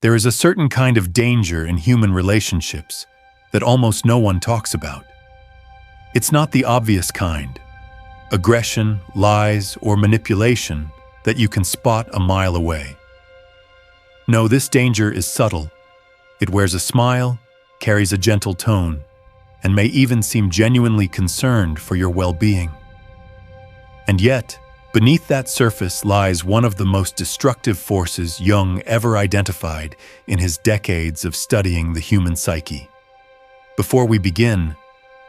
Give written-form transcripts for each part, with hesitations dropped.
There is a certain kind of danger in human relationships that almost no one talks about. It's not the obvious kind, aggression, lies, or manipulation that you can spot a mile away. No, this danger is subtle. It wears a smile, carries a gentle tone, and may even seem genuinely concerned for your well-being. And yet, beneath that surface lies one of the most destructive forces Jung ever identified in his decades of studying the human psyche. Before we begin,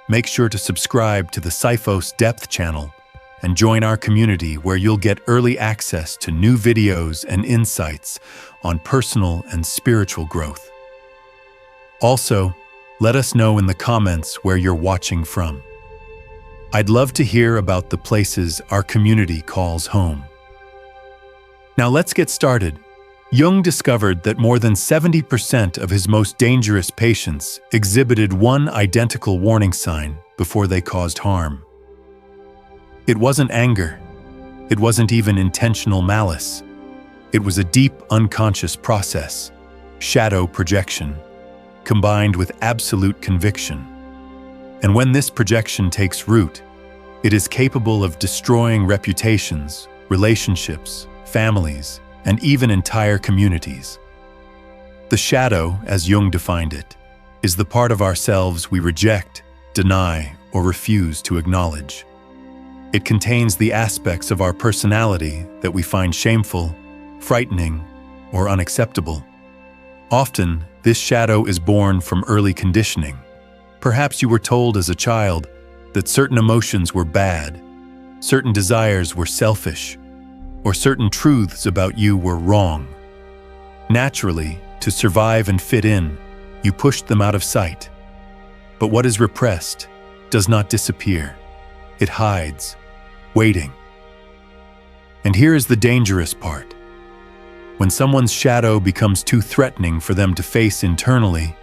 make sure to subscribe to the Psyphos Depth channel and join our community where you'll get early access to new videos and insights on personal and spiritual growth. Also, let us know in the comments where you're watching from. I'd love to hear about the places our community calls home. Now let's get started. Jung discovered that more than 70% of his most dangerous patients exhibited one identical warning sign before they caused harm. It wasn't anger. It wasn't even intentional malice. It was a deep, unconscious process, shadow projection, combined with absolute conviction. And when this projection takes root, it is capable of destroying reputations, relationships, families, and even entire communities. The shadow, as Jung defined it, is the part of ourselves we reject, deny, or refuse to acknowledge. It contains the aspects of our personality that we find shameful, frightening, or unacceptable. Often, this shadow is born from early conditioning. Perhaps you were told as a child that certain emotions were bad, certain desires were selfish, or certain truths about you were wrong. Naturally, to survive and fit in, you pushed them out of sight. But what is repressed does not disappear. It hides, waiting. And here is the dangerous part. When someone's shadow becomes too threatening for them to face internally,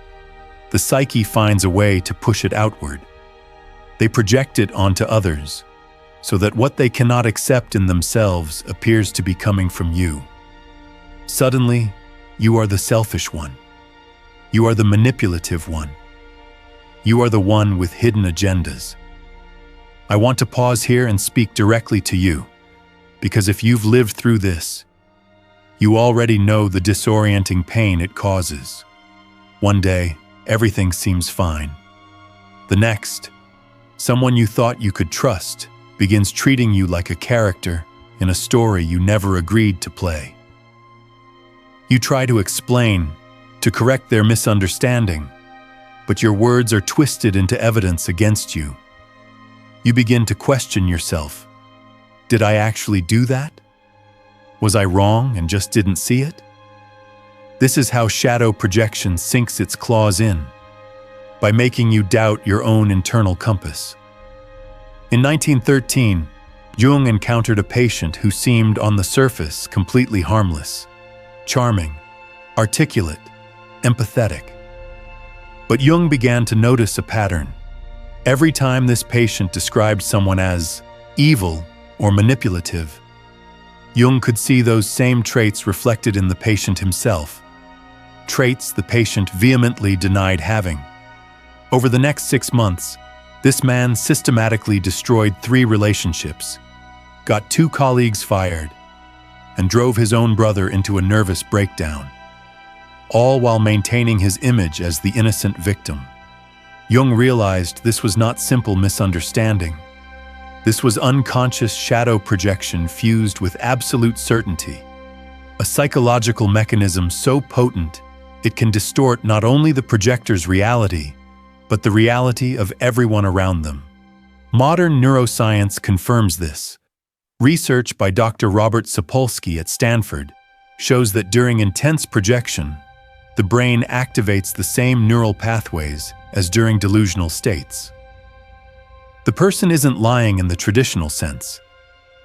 the psyche finds a way to push it outward. They project it onto others, so that what they cannot accept in themselves appears to be coming from you. Suddenly, you are the selfish one. You are the manipulative one. You are the one with hidden agendas. I want to pause here and speak directly to you, because if you've lived through this, you already know the disorienting pain it causes. One day, everything seems fine. The next, someone you thought you could trust begins treating you like a character in a story you never agreed to play. You try to explain, to correct their misunderstanding, but your words are twisted into evidence against you. You begin to question yourself. Did I actually do that? Was I wrong and just didn't see it? This is how shadow projection sinks its claws in, by making you doubt your own internal compass. In 1913, Jung encountered a patient who seemed on the surface completely harmless, charming, articulate, empathetic. But Jung began to notice a pattern. Every time this patient described someone as evil or manipulative, Jung could see those same traits reflected in the patient himself, traits the patient vehemently denied having. Over the next 6 months, this man systematically destroyed 3 relationships, got 2 colleagues fired, and drove his own brother into a nervous breakdown, all while maintaining his image as the innocent victim. Jung realized this was not simple misunderstanding. This was unconscious shadow projection fused with absolute certainty, a psychological mechanism so potent it can distort not only the projector's reality, but the reality of everyone around them. Modern neuroscience confirms this. Research by Dr. Robert Sapolsky at Stanford shows that during intense projection, the brain activates the same neural pathways as during delusional states. The person isn't lying in the traditional sense.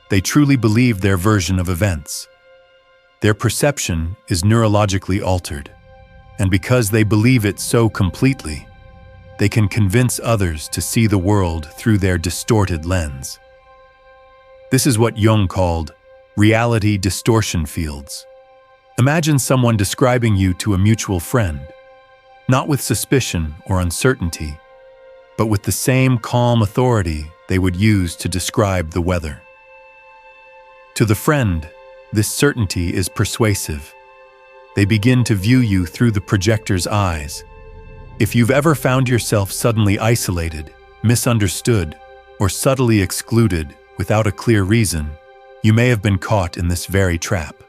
They truly believe their version of events. Their perception is neurologically altered, and because they believe it so completely, they can convince others to see the world through their distorted lens. This is what Jung called reality distortion fields. Imagine someone describing you to a mutual friend, not with suspicion or uncertainty, but with the same calm authority they would use to describe the weather. To the friend, this certainty is persuasive. They begin to view you through the projector's eyes. If you've ever found yourself suddenly isolated, misunderstood, or subtly excluded without a clear reason, you may have been caught in this very trap.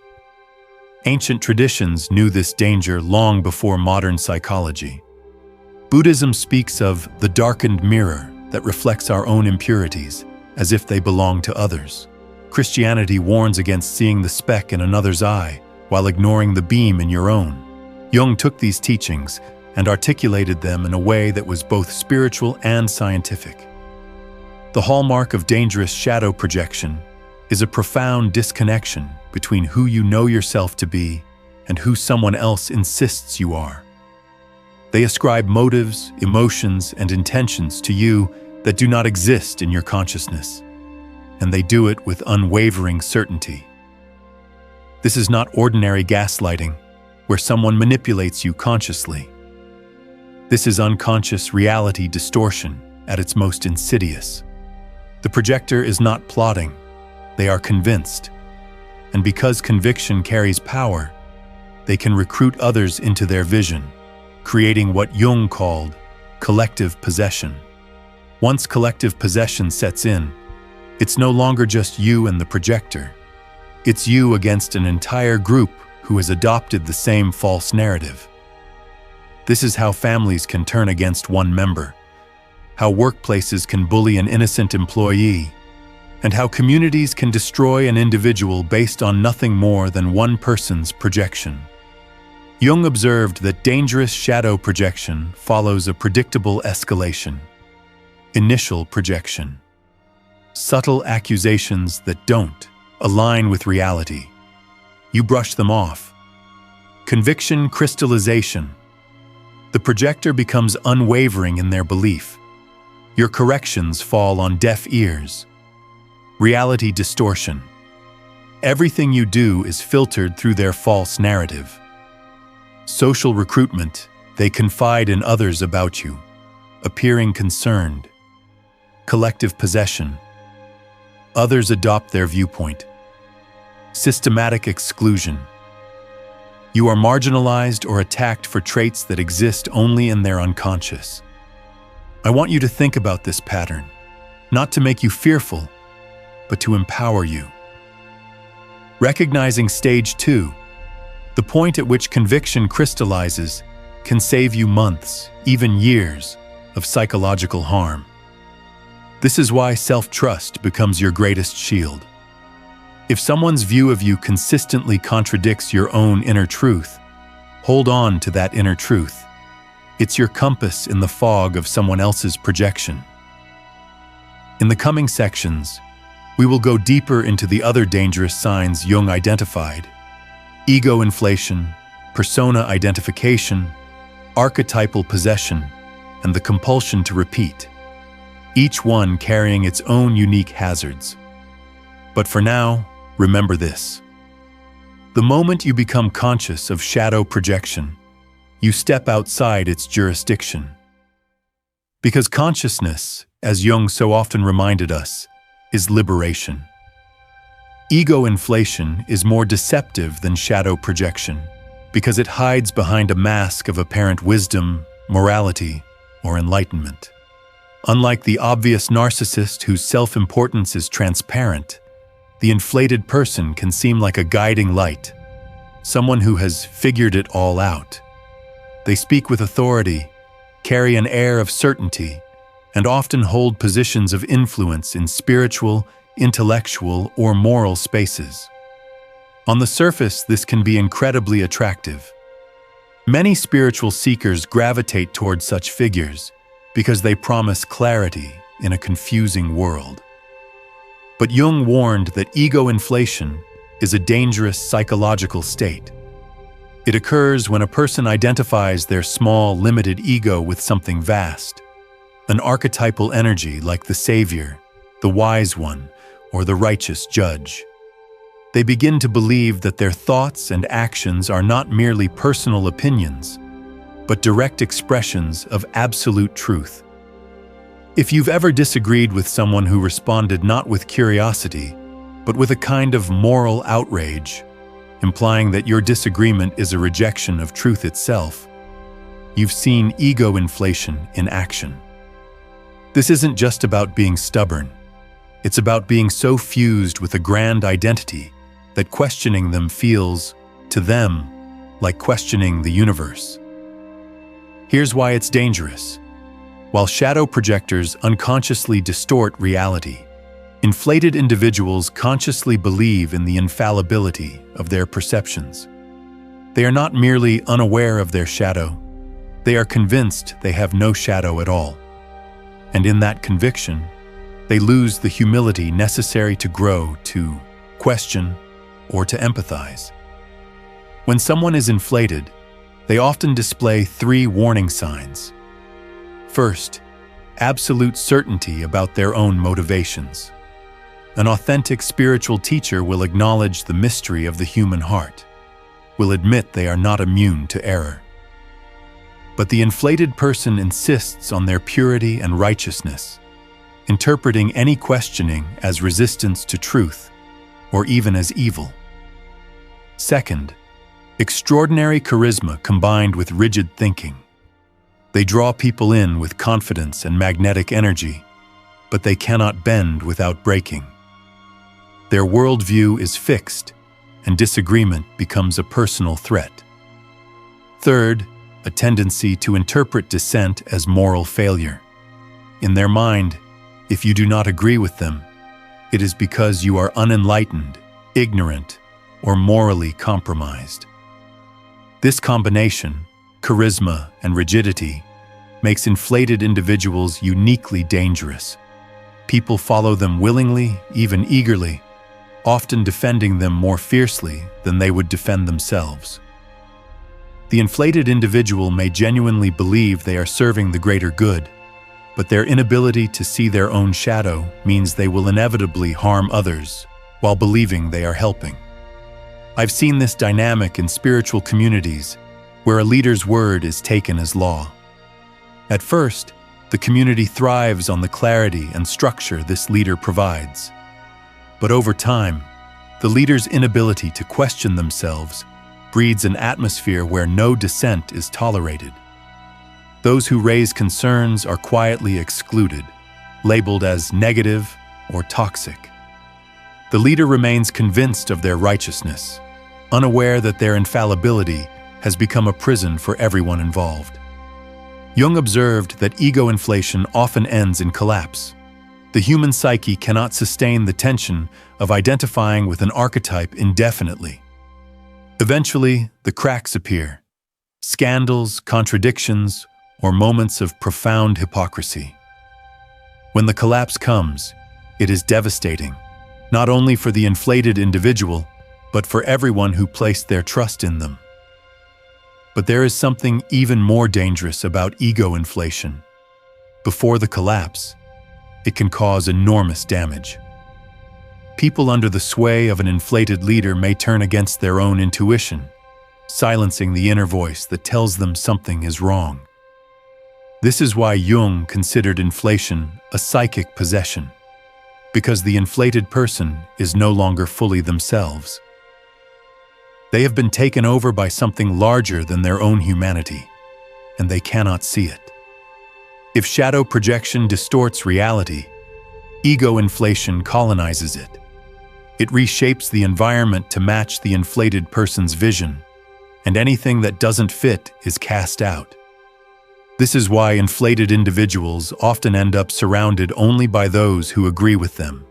Ancient traditions knew this danger long before modern psychology. Buddhism speaks of the darkened mirror that reflects our own impurities, as if they belong to others. Christianity warns against seeing the speck in another's eye while ignoring the beam in your own. Jung took these teachings and articulated them in a way that was both spiritual and scientific. The hallmark of dangerous shadow projection is a profound disconnection between who you know yourself to be and who someone else insists you are. They ascribe motives, emotions, and intentions to you that do not exist in your consciousness, and they do it with unwavering certainty. This is not ordinary gaslighting, where someone manipulates you consciously. This is unconscious reality distortion at its most insidious. The projector is not plotting, they are convinced. And because conviction carries power, they can recruit others into their vision, creating what Jung called collective possession. Once collective possession sets in, it's no longer just you and the projector. It's you against an entire group who has adopted the same false narrative. This is how families can turn against one member, how workplaces can bully an innocent employee, and how communities can destroy an individual based on nothing more than one person's projection. Jung observed that dangerous shadow projection follows a predictable escalation. Initial projection. Subtle accusations that don't align with reality. You brush them off. Conviction crystallization. The projector becomes unwavering in their belief. Your corrections fall on deaf ears. Reality distortion. Everything you do is filtered through their false narrative. Social recruitment. They confide in others about you, appearing concerned. Collective possession. Others adopt their viewpoint. Systematic exclusion. You are marginalized or attacked for traits that exist only in their unconscious. I want you to think about this pattern, not to make you fearful, but to empower you. Recognizing stage 2, the point at which conviction crystallizes, can save you months, even years, of psychological harm. This is why self-trust becomes your greatest shield. If someone's view of you consistently contradicts your own inner truth, hold on to that inner truth. It's your compass in the fog of someone else's projection. In the coming sections, we will go deeper into the other dangerous signs Jung identified: ego inflation, persona identification, archetypal possession, and the compulsion to repeat, each one carrying its own unique hazards. But for now, remember this. The moment you become conscious of shadow projection, you step outside its jurisdiction. Because consciousness, as Jung so often reminded us, is liberation. Ego inflation is more deceptive than shadow projection because it hides behind a mask of apparent wisdom, morality, or enlightenment. Unlike the obvious narcissist whose self-importance is transparent, the inflated person can seem like a guiding light, someone who has figured it all out. They speak with authority, carry an air of certainty, and often hold positions of influence in spiritual, intellectual, or moral spaces. On the surface, this can be incredibly attractive. Many spiritual seekers gravitate toward such figures because they promise clarity in a confusing world. But Jung warned that ego inflation is a dangerous psychological state. It occurs when a person identifies their small, limited ego with something vast, an archetypal energy like the savior, the wise one, or the righteous judge. They begin to believe that their thoughts and actions are not merely personal opinions, but direct expressions of absolute truth. If you've ever disagreed with someone who responded not with curiosity, but with a kind of moral outrage, implying that your disagreement is a rejection of truth itself, you've seen ego inflation in action. This isn't just about being stubborn. It's about being so fused with a grand identity that questioning them feels, to them, like questioning the universe. Here's why it's dangerous. While shadow projectors unconsciously distort reality, inflated individuals consciously believe in the infallibility of their perceptions. They are not merely unaware of their shadow, they are convinced they have no shadow at all. And in that conviction, they lose the humility necessary to grow, to question, or to empathize. When someone is inflated, they often display 3 warning signs. First, absolute certainty about their own motivations. An authentic spiritual teacher will acknowledge the mystery of the human heart, will admit they are not immune to error. But the inflated person insists on their purity and righteousness, interpreting any questioning as resistance to truth, or even as evil. Second, extraordinary charisma combined with rigid thinking. They draw people in with confidence and magnetic energy, but they cannot bend without breaking. Their worldview is fixed, and disagreement becomes a personal threat. Third, a tendency to interpret dissent as moral failure. In their mind, if you do not agree with them, it is because you are unenlightened, ignorant, or morally compromised. This combination, charisma and rigidity, makes inflated individuals uniquely dangerous. People follow them willingly, even eagerly, often defending them more fiercely than they would defend themselves. The inflated individual may genuinely believe they are serving the greater good, but their inability to see their own shadow means they will inevitably harm others while believing they are helping. I've seen this dynamic in spiritual communities where a leader's word is taken as law. At first, the community thrives on the clarity and structure this leader provides. But over time, the leader's inability to question themselves breeds an atmosphere where no dissent is tolerated. Those who raise concerns are quietly excluded, labeled as negative or toxic. The leader remains convinced of their righteousness, unaware that their infallibility has become a prison for everyone involved. Jung observed that ego inflation often ends in collapse. The human psyche cannot sustain the tension of identifying with an archetype indefinitely. Eventually, the cracks appear. Scandals, contradictions, or moments of profound hypocrisy. When the collapse comes, it is devastating, not only for the inflated individual, but for everyone who placed their trust in them. But there is something even more dangerous about ego inflation. Before the collapse, it can cause enormous damage. People under the sway of an inflated leader may turn against their own intuition, silencing the inner voice that tells them something is wrong. This is why Jung considered inflation a psychic possession, because the inflated person is no longer fully themselves. They have been taken over by something larger than their own humanity, and they cannot see it. If shadow projection distorts reality, ego inflation colonizes it. It reshapes the environment to match the inflated person's vision, and anything that doesn't fit is cast out. This is why inflated individuals often end up surrounded only by those who agree with them.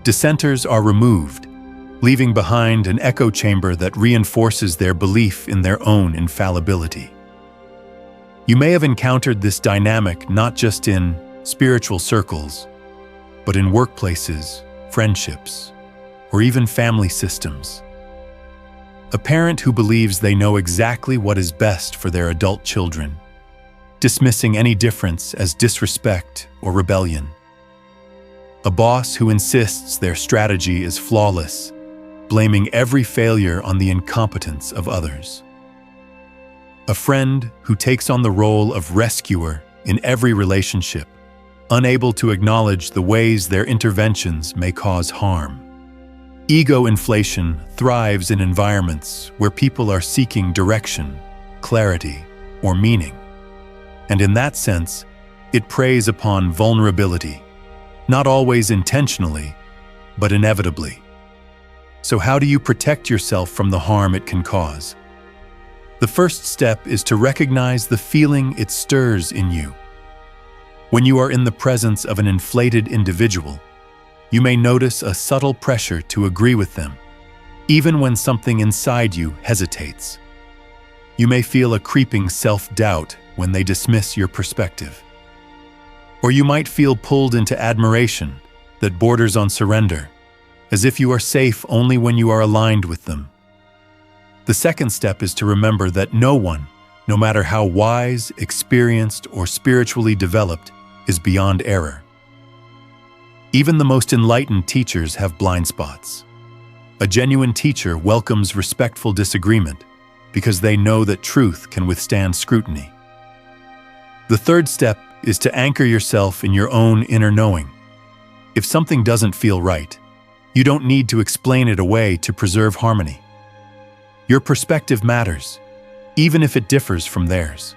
Dissenters are removed, leaving behind an echo chamber that reinforces their belief in their own infallibility. You may have encountered this dynamic not just in spiritual circles, but in workplaces, friendships, or even family systems. A parent who believes they know exactly what is best for their adult children, dismissing any difference as disrespect or rebellion. A boss who insists their strategy is flawless, blaming every failure on the incompetence of others. A friend who takes on the role of rescuer in every relationship, unable to acknowledge the ways their interventions may cause harm. Ego inflation thrives in environments where people are seeking direction, clarity, or meaning. And in that sense, it preys upon vulnerability, not always intentionally, but inevitably. So how do you protect yourself from the harm it can cause? The first step is to recognize the feeling it stirs in you. When you are in the presence of an inflated individual, you may notice a subtle pressure to agree with them, even when something inside you hesitates. You may feel a creeping self-doubt when they dismiss your perspective. Or you might feel pulled into admiration that borders on surrender, as if you are safe only when you are aligned with them. The second step is to remember that no one, no matter how wise, experienced, or spiritually developed, is beyond error. Even the most enlightened teachers have blind spots. A genuine teacher welcomes respectful disagreement because they know that truth can withstand scrutiny. The third step is to anchor yourself in your own inner knowing. If something doesn't feel right, you don't need to explain it away to preserve harmony. Your perspective matters, even if it differs from theirs.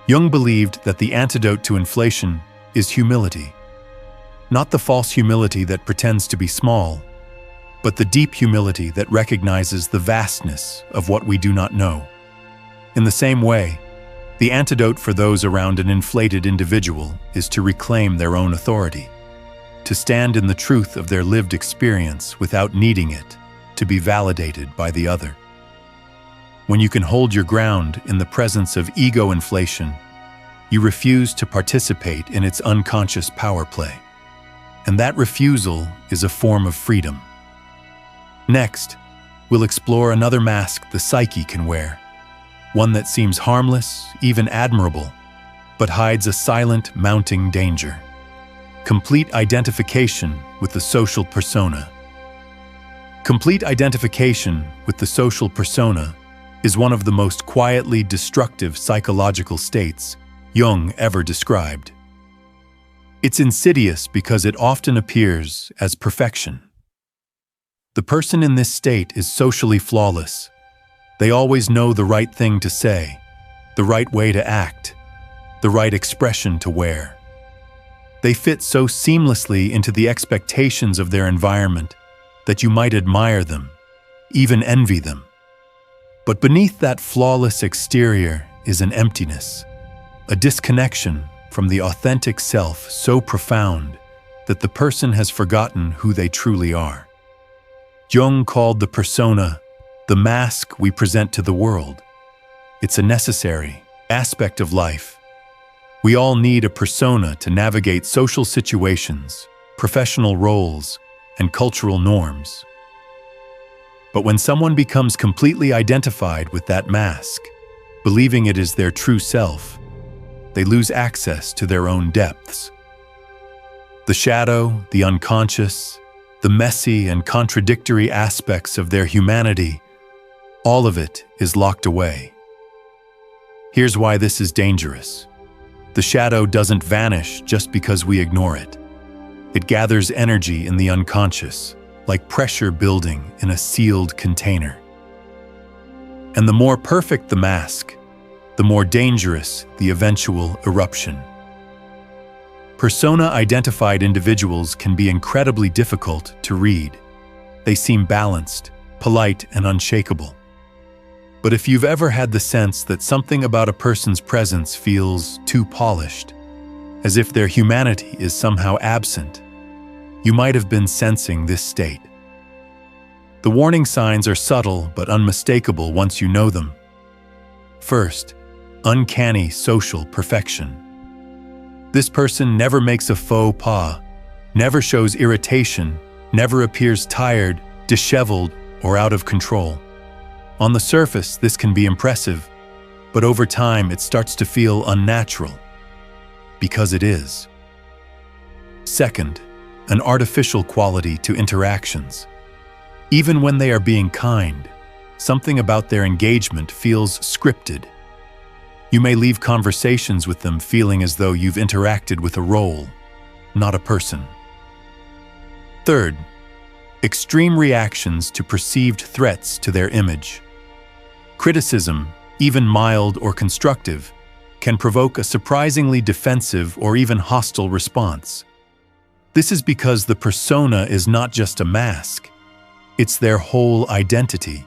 Jung believed that the antidote to inflation is humility. Not the false humility that pretends to be small, but the deep humility that recognizes the vastness of what we do not know. In the same way, the antidote for those around an inflated individual is to reclaim their own authority, to stand in the truth of their lived experience without needing it to be validated by the other. When you can hold your ground in the presence of ego inflation, you refuse to participate in its unconscious power play. And that refusal is a form of freedom. Next, we'll explore another mask the psyche can wear, one that seems harmless, even admirable, but hides a silent, mounting danger. Complete identification with the social persona. Complete identification with the social persona is one of the most quietly destructive psychological states Jung ever described. It's insidious because it often appears as perfection. The person in this state is socially flawless. They always know the right thing to say, the right way to act, the right expression to wear. They fit so seamlessly into the expectations of their environment that you might admire them, even envy them. But beneath that flawless exterior is an emptiness, a disconnection from the authentic self so profound that the person has forgotten who they truly are. Jung called the persona the mask we present to the world. It's a necessary aspect of life. We all need a persona to navigate social situations, professional roles, and cultural norms. But when someone becomes completely identified with that mask, believing it is their true self, they lose access to their own depths. The shadow, the unconscious, the messy and contradictory aspects of their humanity, all of it is locked away. Here's why this is dangerous. The shadow doesn't vanish just because we ignore it. It gathers energy in the unconscious, like pressure building in a sealed container. And the more perfect the mask, the more dangerous the eventual eruption. Persona-identified individuals can be incredibly difficult to read. They seem balanced, polite, and unshakable. But if you've ever had the sense that something about a person's presence feels too polished, as if their humanity is somehow absent, you might have been sensing this state. The warning signs are subtle but unmistakable once you know them. First, uncanny social perfection. This person never makes a faux pas, never shows irritation, never appears tired, disheveled, or out of control. On the surface, this can be impressive, but over time it starts to feel unnatural. Because it is. Second, an artificial quality to interactions. Even when they are being kind, something about their engagement feels scripted. You may leave conversations with them feeling as though you've interacted with a role, not a person. Third, extreme reactions to perceived threats to their image. Criticism, even mild or constructive, can provoke a surprisingly defensive or even hostile response. This is because the persona is not just a mask, it's their whole identity.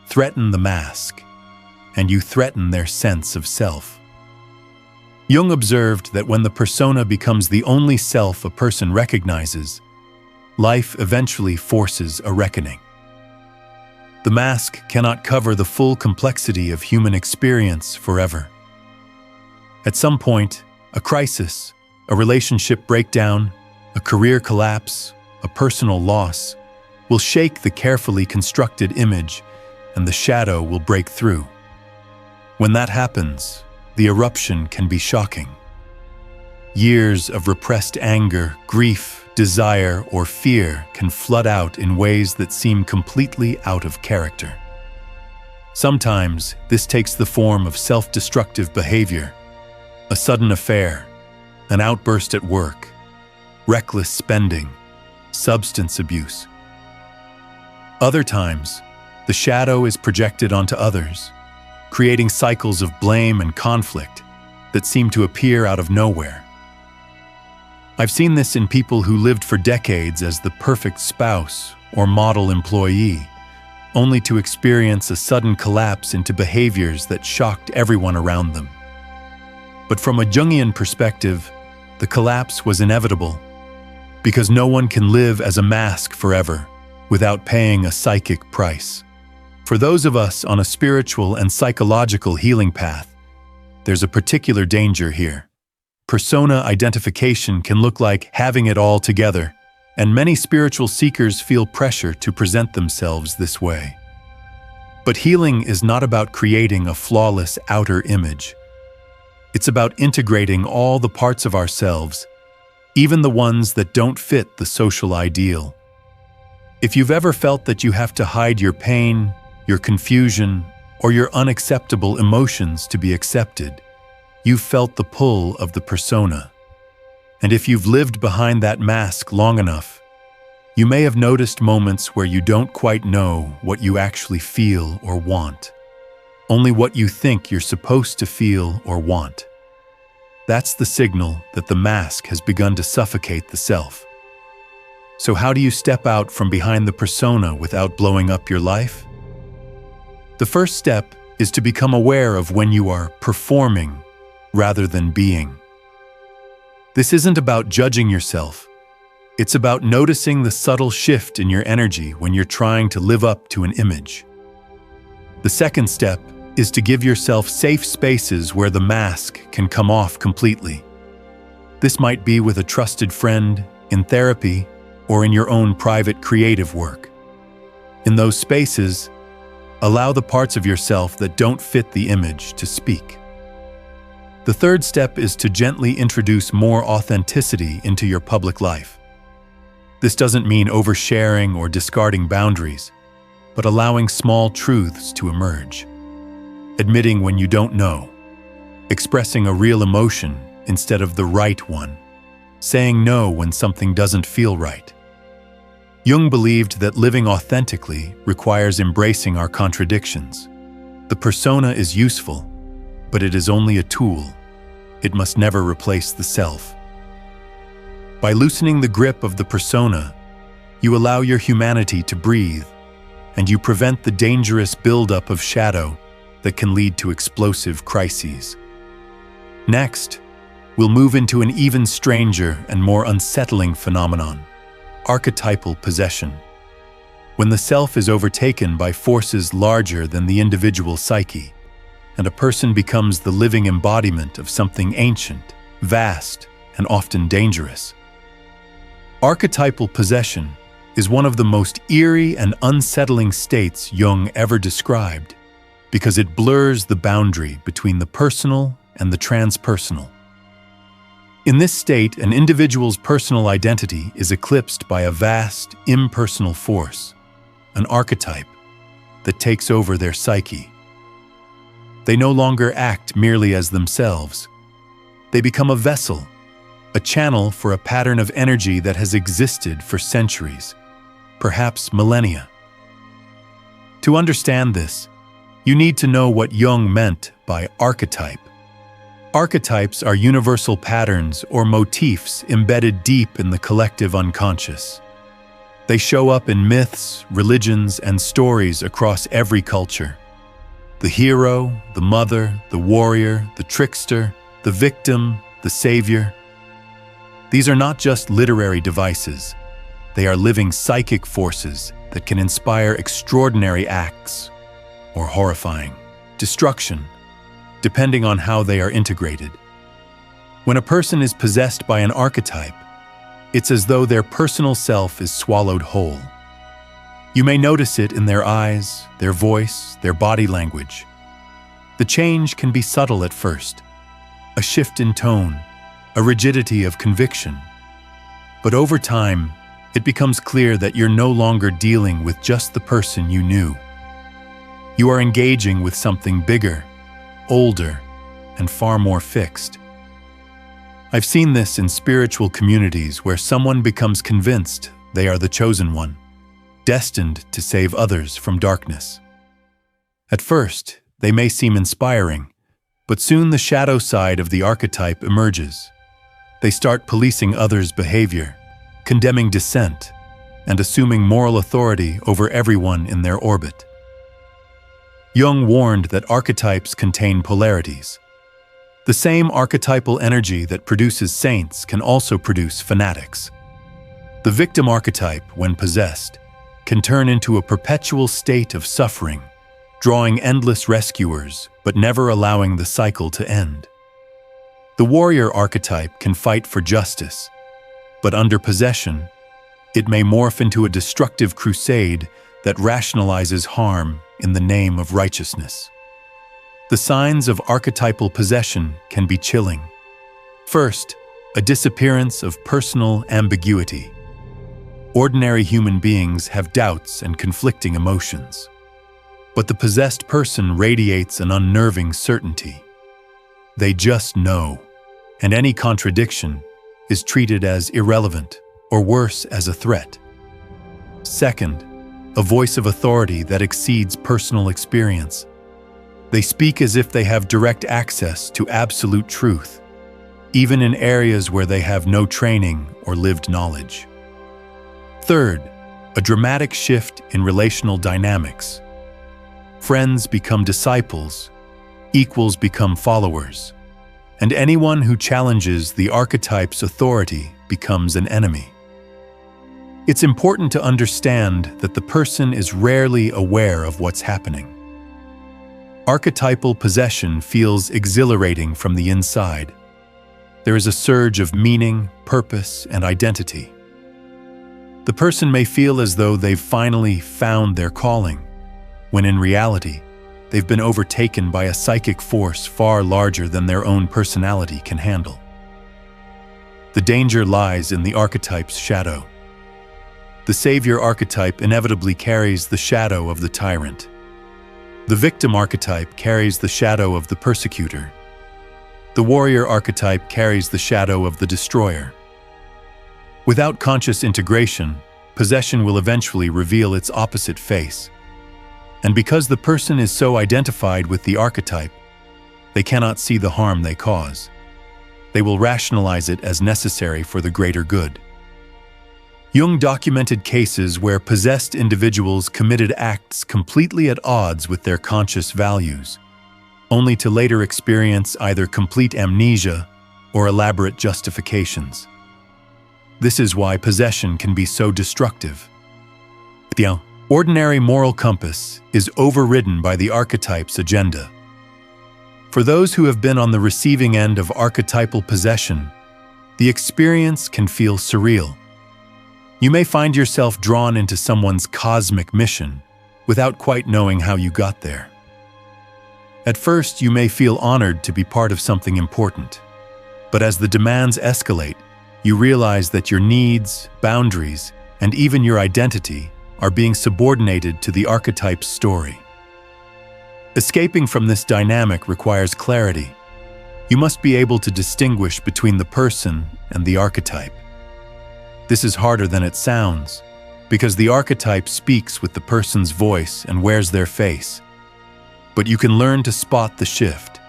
Threaten the mask, and you threaten their sense of self. Jung observed that when the persona becomes the only self a person recognizes, life eventually forces a reckoning. The mask cannot cover the full complexity of human experience forever. At some point, a crisis, a relationship breakdown, a career collapse, a personal loss, will shake the carefully constructed image, and the shadow will break through. When that happens, the eruption can be shocking. Years of repressed anger, grief, desire, or fear can flood out in ways that seem completely out of character. Sometimes, this takes the form of self-destructive behavior, a sudden affair, an outburst at work, reckless spending, substance abuse. Other times, the shadow is projected onto others, creating cycles of blame and conflict that seem to appear out of nowhere. I've seen this in people who lived for decades as the perfect spouse or model employee, only to experience a sudden collapse into behaviors that shocked everyone around them. But from a Jungian perspective, the collapse was inevitable, because no one can live as a mask forever without paying a psychic price. For those of us on a spiritual and psychological healing path, there's a particular danger here. Persona identification can look like having it all together, and many spiritual seekers feel pressure to present themselves this way. But healing is not about creating a flawless outer image. It's about integrating all the parts of ourselves, even the ones that don't fit the social ideal. If you've ever felt that you have to hide your pain, your confusion, or your unacceptable emotions to be accepted, you've felt the pull of the persona. And if you've lived behind that mask long enough, you may have noticed moments where you don't quite know what you actually feel or want, only what you think you're supposed to feel or want. That's the signal that the mask has begun to suffocate the self. So how do you step out from behind the persona without blowing up your life? The first step is to become aware of when you are performing rather than being. This isn't about judging yourself. It's about noticing the subtle shift in your energy when you're trying to live up to an image. The second step is to give yourself safe spaces where the mask can come off completely. This might be with a trusted friend, in therapy, or in your own private creative work. In those spaces, allow the parts of yourself that don't fit the image to speak. The third step is to gently introduce more authenticity into your public life. This doesn't mean oversharing or discarding boundaries, but allowing small truths to emerge. Admitting when you don't know, expressing a real emotion instead of the right one, saying no when something doesn't feel right. Jung believed that living authentically requires embracing our contradictions. The persona is useful, but it is only a tool. It must never replace the self. By loosening the grip of the persona, you allow your humanity to breathe, and you prevent the dangerous buildup of shadow that can lead to explosive crises. Next, we'll move into an even stranger and more unsettling phenomenon: archetypal possession. When the self is overtaken by forces larger than the individual psyche, and a person becomes the living embodiment of something ancient, vast, and often dangerous. Archetypal possession is one of the most eerie and unsettling states Jung ever described, because it blurs the boundary between the personal and the transpersonal. In this state, an individual's personal identity is eclipsed by a vast, impersonal force, an archetype, that takes over their psyche. They no longer act merely as themselves. They become a vessel, a channel for a pattern of energy that has existed for centuries, perhaps millennia. To understand this, you need to know what Jung meant by archetype. Archetypes are universal patterns or motifs embedded deep in the collective unconscious. They show up in myths, religions, and stories across every culture. The hero, the mother, the warrior, the trickster, the victim, the savior. These are not just literary devices. They are living psychic forces that can inspire extraordinary acts or horrifying destruction, depending on how they are integrated. When a person is possessed by an archetype, it's as though their personal self is swallowed whole. You may notice it in their eyes, their voice, their body language. The change can be subtle at first, a shift in tone, a rigidity of conviction. But over time, it becomes clear that you're no longer dealing with just the person you knew. You are engaging with something bigger, older, and far more fixed. I've seen this in spiritual communities where someone becomes convinced they are the chosen one, destined to save others from darkness. At first, they may seem inspiring, but soon the shadow side of the archetype emerges. They start policing others' behavior, condemning dissent, and assuming moral authority over everyone in their orbit. Jung warned that archetypes contain polarities. The same archetypal energy that produces saints can also produce fanatics. The victim archetype, when possessed, can turn into a perpetual state of suffering, drawing endless rescuers but never allowing the cycle to end. The warrior archetype can fight for justice, but under possession, it may morph into a destructive crusade that rationalizes harm in the name of righteousness. The signs of archetypal possession can be chilling. First, a disappearance of personal ambiguity. Ordinary human beings have doubts and conflicting emotions, but the possessed person radiates an unnerving certainty. They just know, and any contradiction is treated as irrelevant or worse, as a threat. Second, a voice of authority that exceeds personal experience. They speak as if they have direct access to absolute truth, even in areas where they have no training or lived knowledge. Third, a dramatic shift in relational dynamics. Friends become disciples, equals become followers, and anyone who challenges the archetype's authority becomes an enemy. It's important to understand that the person is rarely aware of what's happening. Archetypal possession feels exhilarating from the inside. There is a surge of meaning, purpose, and identity. The person may feel as though they've finally found their calling, when in reality, they've been overtaken by a psychic force far larger than their own personality can handle. The danger lies in the archetype's shadow. The savior archetype inevitably carries the shadow of the tyrant. The victim archetype carries the shadow of the persecutor. The warrior archetype carries the shadow of the destroyer. Without conscious integration, possession will eventually reveal its opposite face. And because the person is so identified with the archetype, they cannot see the harm they cause. They will rationalize it as necessary for the greater good. Jung documented cases where possessed individuals committed acts completely at odds with their conscious values, only to later experience either complete amnesia or elaborate justifications. This is why possession can be so destructive. The ordinary moral compass is overridden by the archetype's agenda. For those who have been on the receiving end of archetypal possession, the experience can feel surreal. You may find yourself drawn into someone's cosmic mission without quite knowing how you got there. At first, you may feel honored to be part of something important, but as the demands escalate, you realize that your needs, boundaries, and even your identity are being subordinated to the archetype's story. Escaping from this dynamic requires clarity. You must be able to distinguish between the person and the archetype. This is harder than it sounds, because the archetype speaks with the person's voice and wears their face. But you can learn to spot the shift.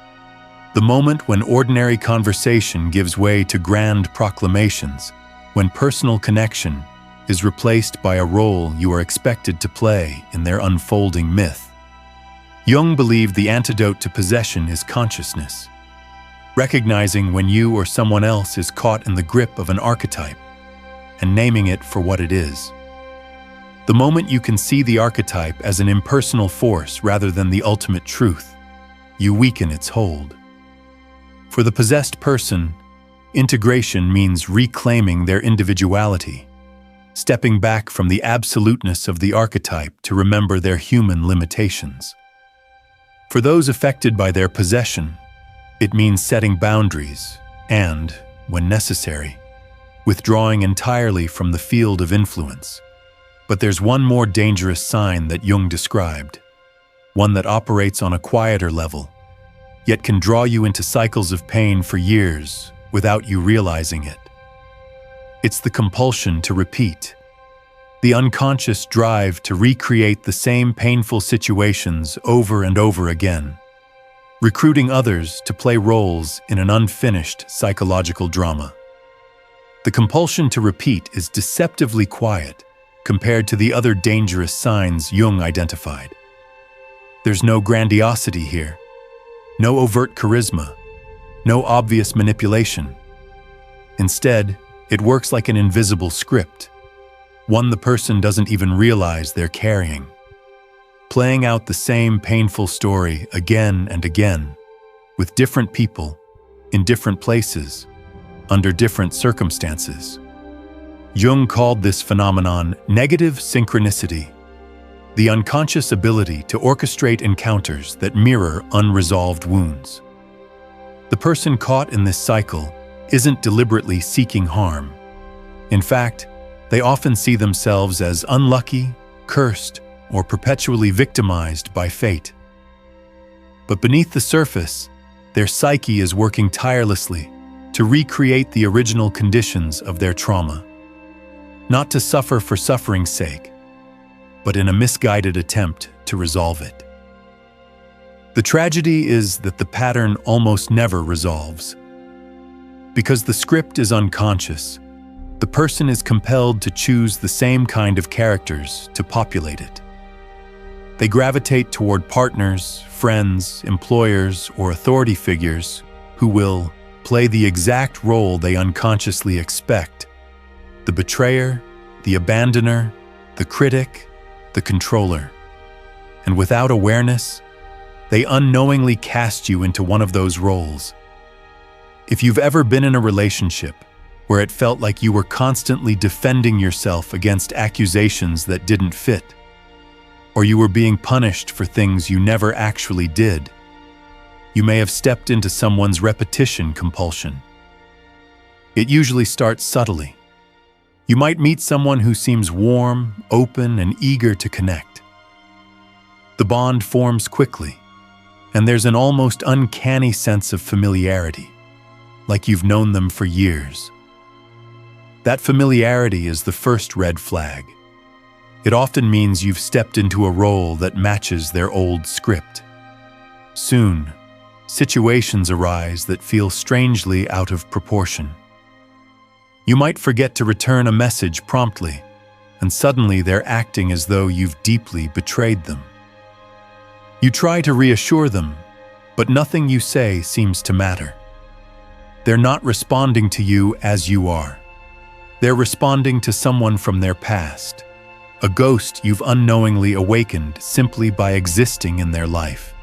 The moment when ordinary conversation gives way to grand proclamations, when personal connection is replaced by a role you are expected to play in their unfolding myth. Jung believed the antidote to possession is consciousness, recognizing when you or someone else is caught in the grip of an archetype and naming it for what it is. The moment you can see the archetype as an impersonal force rather than the ultimate truth, you weaken its hold. For the possessed person, integration means reclaiming their individuality, stepping back from the absoluteness of the archetype to remember their human limitations. For those affected by their possession, it means setting boundaries and, when necessary, withdrawing entirely from the field of influence. But there's one more dangerous sign that Jung described, one that operates on a quieter level, yet can draw you into cycles of pain for years without you realizing it. It's the compulsion to repeat, the unconscious drive to recreate the same painful situations over and over again, recruiting others to play roles in an unfinished psychological drama. The compulsion to repeat is deceptively quiet compared to the other dangerous signs Jung identified. There's no grandiosity here, no overt charisma, no obvious manipulation. Instead, it works like an invisible script, one the person doesn't even realize they're carrying, playing out the same painful story again and again, with different people, in different places, under different circumstances. Jung called this phenomenon negative synchronicity, the unconscious ability to orchestrate encounters that mirror unresolved wounds. The person caught in this cycle isn't deliberately seeking harm. In fact, they often see themselves as unlucky, cursed, or perpetually victimized by fate. But beneath the surface, their psyche is working tirelessly to recreate the original conditions of their trauma, not to suffer for suffering's sake, but in a misguided attempt to resolve it. The tragedy is that the pattern almost never resolves. Because the script is unconscious, the person is compelled to choose the same kind of characters to populate it. They gravitate toward partners, friends, employers, or authority figures who will play the exact role they unconsciously expect: the betrayer, the abandoner, the critic, the controller. And without awareness, they unknowingly cast you into one of those roles. If you've ever been in a relationship where it felt like you were constantly defending yourself against accusations that didn't fit, or you were being punished for things you never actually did, you may have stepped into someone's repetition compulsion. It usually starts subtly. You might meet someone who seems warm, open, and eager to connect. The bond forms quickly, and there's an almost uncanny sense of familiarity, like you've known them for years. That familiarity is the first red flag. It often means you've stepped into a role that matches their old script. Soon, situations arise that feel strangely out of proportion. You might forget to return a message promptly, and suddenly they're acting as though you've deeply betrayed them. You try to reassure them, but nothing you say seems to matter. They're not responding to you as you are. They're responding to someone from their past, a ghost you've unknowingly awakened simply by existing in their life.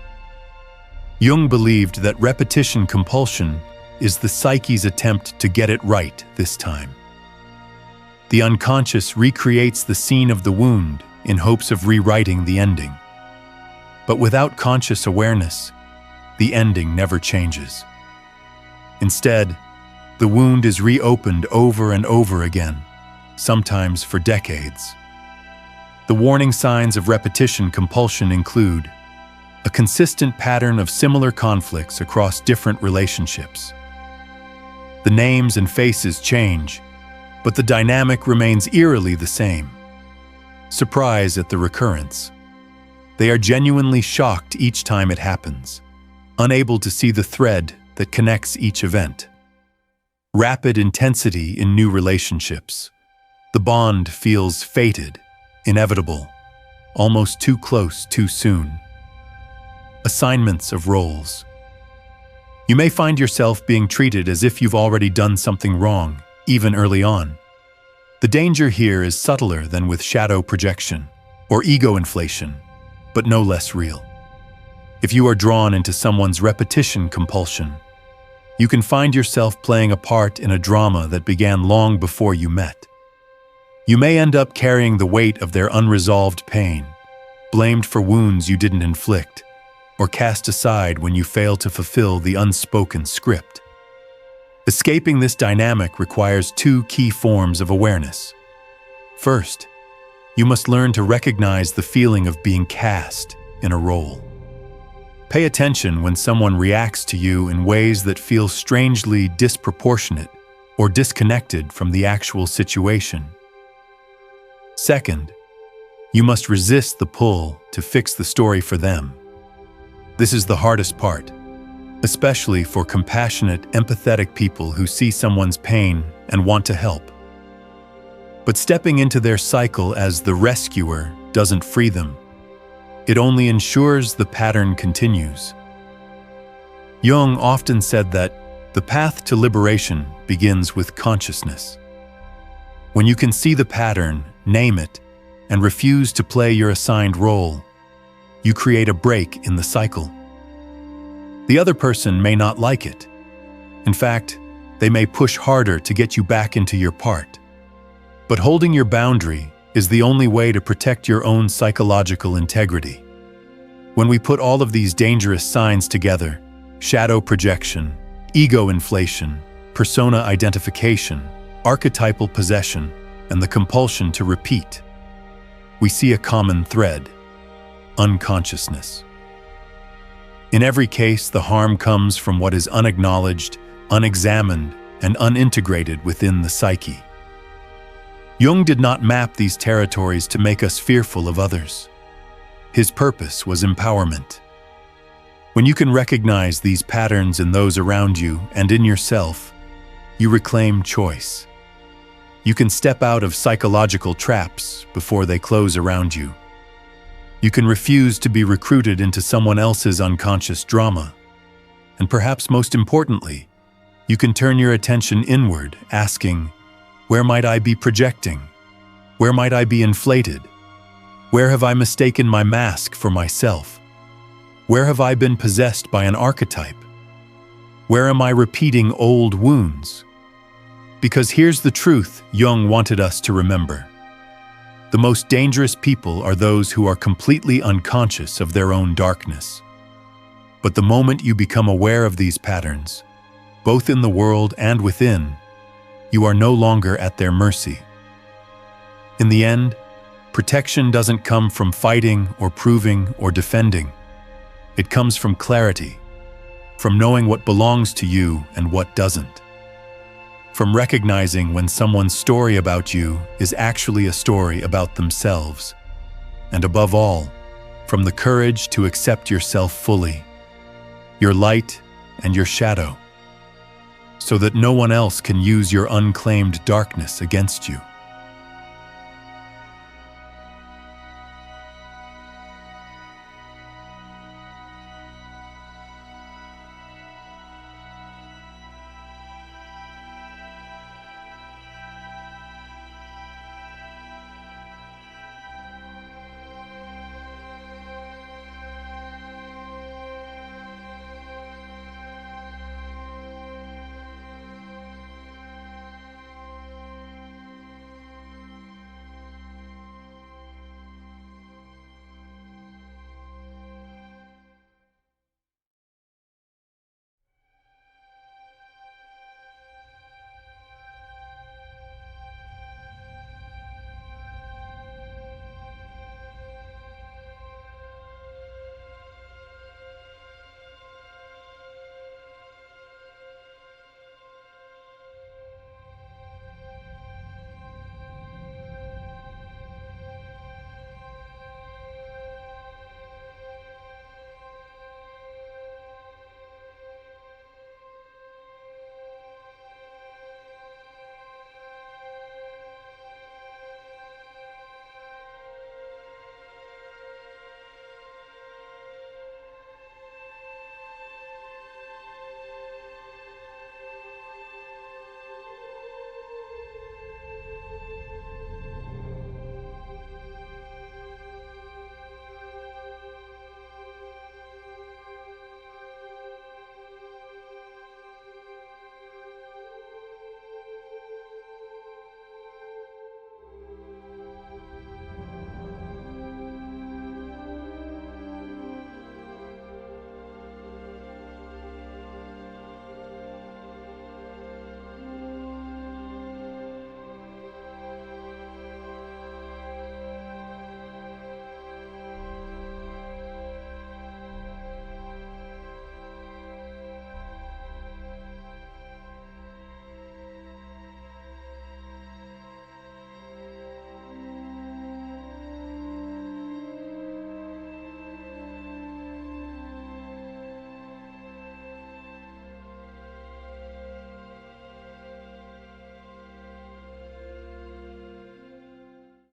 Jung believed that repetition compulsion is the psyche's attempt to get it right this time. The unconscious recreates the scene of the wound in hopes of rewriting the ending. But without conscious awareness, the ending never changes. Instead, the wound is reopened over and over again, sometimes for decades. The warning signs of repetition compulsion include a consistent pattern of similar conflicts across different relationships. The names and faces change, but the dynamic remains eerily the same. Surprise at the recurrence. They are genuinely shocked each time it happens, unable to see the thread that connects each event. Rapid intensity in new relationships. The bond feels fated, inevitable, almost too close too soon. Assignments of roles. You may find yourself being treated as if you've already done something wrong, even early on. The danger here is subtler than with shadow projection or ego inflation, but no less real. If you are drawn into someone's repetition compulsion, you can find yourself playing a part in a drama that began long before you met. You may end up carrying the weight of their unresolved pain, blamed for wounds you didn't inflict, or cast aside when you fail to fulfill the unspoken script. Escaping this dynamic requires two key forms of awareness. First, you must learn to recognize the feeling of being cast in a role. Pay attention when someone reacts to you in ways that feel strangely disproportionate or disconnected from the actual situation. Second, you must resist the pull to fix the story for them. This is the hardest part, especially for compassionate, empathetic people who see someone's pain and want to help. But stepping into their cycle as the rescuer doesn't free them. It only ensures the pattern continues. Jung often said that the path to liberation begins with consciousness. When you can see the pattern, name it, and refuse to play your assigned role, you create a break in the cycle. The other person may not like it. In fact, they may push harder to get you back into your part. But holding your boundary is the only way to protect your own psychological integrity. When we put all of these dangerous signs together, shadow projection, ego inflation, persona identification, archetypal possession, and the compulsion to repeat, we see a common thread: unconsciousness. In every case, the harm comes from what is unacknowledged, unexamined, and unintegrated within the psyche. Jung did not map these territories to make us fearful of others. His purpose was empowerment. When you can recognize these patterns in those around you and in yourself, you reclaim choice. You can step out of psychological traps before they close around you. You can refuse to be recruited into someone else's unconscious drama. And perhaps most importantly, you can turn your attention inward, asking, where might I be projecting? Where might I be inflated? Where have I mistaken my mask for myself? Where have I been possessed by an archetype? Where am I repeating old wounds? Because here's the truth Jung wanted us to remember. The most dangerous people are those who are completely unconscious of their own darkness. But the moment you become aware of these patterns, both in the world and within, you are no longer at their mercy. In the end, protection doesn't come from fighting or proving or defending. It comes from clarity, from knowing what belongs to you and what doesn't. From recognizing when someone's story about you is actually a story about themselves. And above all, from the courage to accept yourself fully, your light and your shadow, so that no one else can use your unclaimed darkness against you.